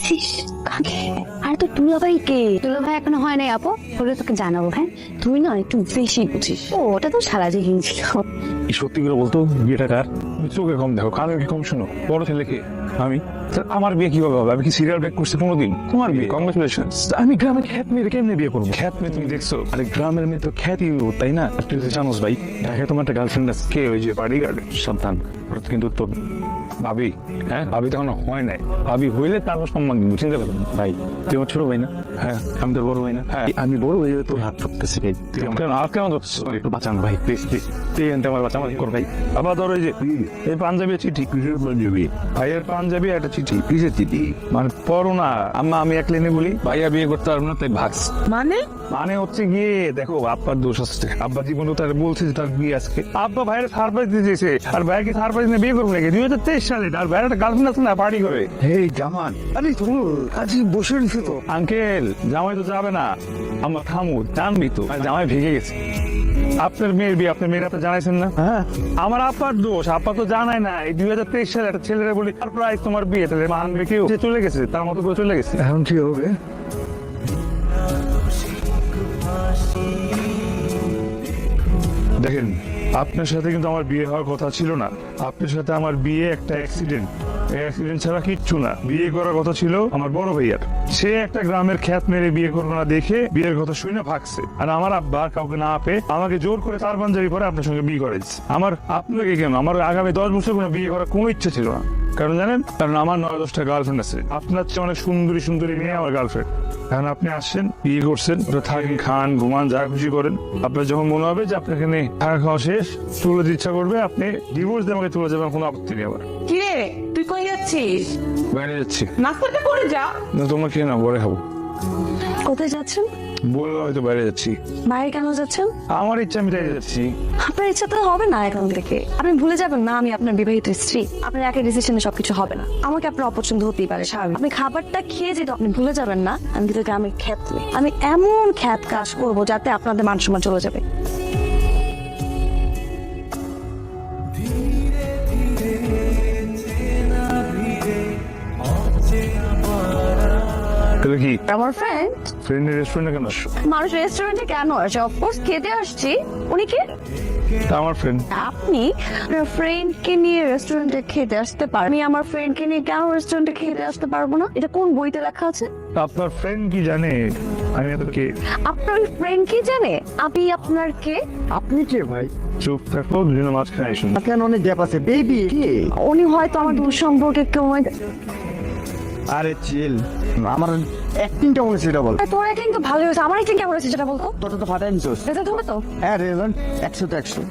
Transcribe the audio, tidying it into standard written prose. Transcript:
দেখছিস? আর তো দুলাভাই কে? দুলাভাই এখনো হয় নাই আপু, বলে তোকে জানাবো। হ্যাঁ, তুই না একটু বেশি বুঝিস। ও ওটা তো সারা জীবন ছিল। সত্যি করে বলতো বিয়েটা কার? চোখে কম দেখো, কানে কম শোনো। বড় ছেলে কে? আমি। আমার বিয়ে কিভাবে হবে? আমি কি সিরিয়াল ব্রেক করছি কোনোদিন? তোমার বিয়ে, কংগ্রেচুলেশন। আমি গ্রামের খ্যাত মেয়ে কেমনে বিয়ে করবো? খ্যাত মেয়ে তুমি দেখছো? আরে গ্রামের মেয়ে তো খ্যাতি, তাই না? তুই জানোস ভাই, ঢাকায় তোমার একটা গার্লফ্রেন্ড আছে, কে? ওই যে বাড়ি গার্ডেন সন্তান। ওটা কিন্তু তো ভাবি। হ্যাঁ, ভাবি তখন হয় নাই। ভাবি হইলে তারপর সম্মান দিব, চিন্তা করবেন। ভাই তুই আমার ছোট ভাই না? হ্যাঁ, আমি তোর বড় ভাই না? হ্যাঁ, আমি বড় ভাই, তোর হাত ধরতেছি ভাই। আর কেমন ধরছো? একটু বাঁচান ভাই, প্লিজ প্লিজ। তুই এনতে আমার বাঁচা, আমার কর ভাই। আবার ধরো এই যে এই পাঞ্জাবি চিঠি, কিসের পাঞ্জাবি? ভাইয়ের পাঞ্জাবি একটা চিঠি। কিসের চিঠি? মানে পড়ো না আম্মা, আমি এক লাইনে বলি, ভাইয়া বিয়ে করতে পারবো না তাই ভাগস। মানে হচ্ছে গিয়ে দেখো, আব্বার দোষ আছে। আব্বা জীবনে তার বলছে যে তার বিয়ে আজকে। আব্বা ভাইয়ের সারপ্রাইজ দিয়েছে, আর ভাইকে সারপ্রাইজ নিয়ে বিয়ে করবো নাকি 2023 সালে? আর ভাইয়ের একটা গার্লফ্রেন্ড আছে না, পার্টি করে। এই জামান, আরে তোর কাজে বসে রয়েছে তো। আঙ্কেল জামাই তো যাবে না, আমার থামু জানবি তো, আর জামাই ভেঙে গেছে। আপনার মেয়ের বিয়ে, আপনার মেয়ের আপনি জানাইছেন না? হ্যাঁ, আমার আব্বার দোষ, আব্বা তো জানায় না। এই 2023 সালে একটা ছেলেরা বলি সারপ্রাইজ তোমার বিয়ে, তাহলে মানবে কেউ? সে চলে গেছে, তার মতো করে চলে গেছে। এখন কি হবে? দেখেন, আপনার সাথে কিন্তু আমার বিয়ে হওয়ার কথা ছিল না। আপনার সাথে আমার বিয়ে একটা অ্যাক্সিডেন্ট। এই অ্যাক্সিডেন্ট ছাড়া কিচ্ছু না। বিয়ে করার কথা ছিল আমার বড় ভাইয়ার। সে একটা গ্রামের খ্যাত মেরে বিয়ে করবো না দেখে বিয়ের কথা শুনে ভাগছে। আর আমার আব্বা কাউকে না পেয়ে আমাকে জোর করে তার পাঞ্জাবি পরে আপনার সঙ্গে বিয়ে করেছে। আমার আপনাকে কেন, আমার আগামী 10 বছর কোনো বিয়ে করার কোনো ইচ্ছে ছিল না। কারণ জানেন, কারণ আমার 9-10টা গার্লফ্রেন্ড আছে। আপনার চেয়ে অনেক সুন্দরী সুন্দরী মেয়ে আমার গার্লফ্রেন্ড। এখন আপনি আসছেন, বিয়ে করছেন, থাকেন, খান, ঘুমান, যা খুশি করেন। আপনার যখন মনে হবে যে আপনার এখানে থাকা খাওয়া শেষ, চলে যেতে ইচ্ছা করবে, আপনি ডিভোর্স দিয়ে আমাকে চলে যাবেন, কোনো আপত্তি নেই। আবার কিরে তুই কই যাচ্ছিস? বাইরে যাচ্ছি। নাস্তাটা করে যা। না, তোমরা খেয়ে নাও, পরে খাবো। কোথায় যাচ্ছেন? বললো হয়তো বাইরে যাচ্ছি। বাইরে কেন যাচ্ছেন? আমার ইচ্ছা, আমি বাইরে যাচ্ছি। আপনার ইচ্ছা তো হবে না এখন থেকে। আপনি ভুলে যাবেন না আমি আপনার বিবাহিত স্ত্রী। আপনার একা ডিসিশনে সবকিছু হবে না। আমাকে আপনার অপছন্দ হতেই পারে, স্বাভাবিক। আপনি খাবারটা খেয়ে যেটা আপনি ভুলে যাবেন না, আমি কিন্তু গ্রামের খ্যাত মেয়ে। আমি এমন খ্যাত কাজ করবো যাতে আপনাদের মান সম্মান চলে যাবে। তাহলে কি আমার ফ্রেন্ড, ফ্রেন্ডের রেস্টুরেন্টে কেন আসছো? মানুষ রেস্টুরেন্টে কেন আসে? অফকোর্স খেতে আসছি। উনি কে? তা আমার ফ্রেন্ড। আপনি আপনার ফ্রেন্ডকে নিয়ে রেস্টুরেন্টে খেতে আসতে পারেন, আমি আমার ফ্রেন্ডকে নিয়ে কেন রেস্টুরেন্টে খেতে আসতে পারবো না? এটা কোন বইতে লেখা আছে? আপনার ফ্রেন্ড কি জানে আমি এত কে? আপনার ফ্রেন্ড কি জানে আমি আপনার কে? আপনি কে ভাই? চুপ থাকো, দুজনে মাঝখানে আসুন। কেন অনেক গ্যাপ আছে? বেবি কে? উনি হয়তো আমার দূর সম্পর্কে কেউ। আরে চিল, আমার অ্যাক্টিংটা মনে সেটা বল। তোর অ্যাক্টিং তো ভালো হয়েছে, আমার অ্যাক্টিং কেমন হয়েছে সেটা বলতো। তোটা তো ফাটাই নিছোস। রেজাল্ট হবে তো? হ্যাঁ রেজাল্ট 100 তো 100।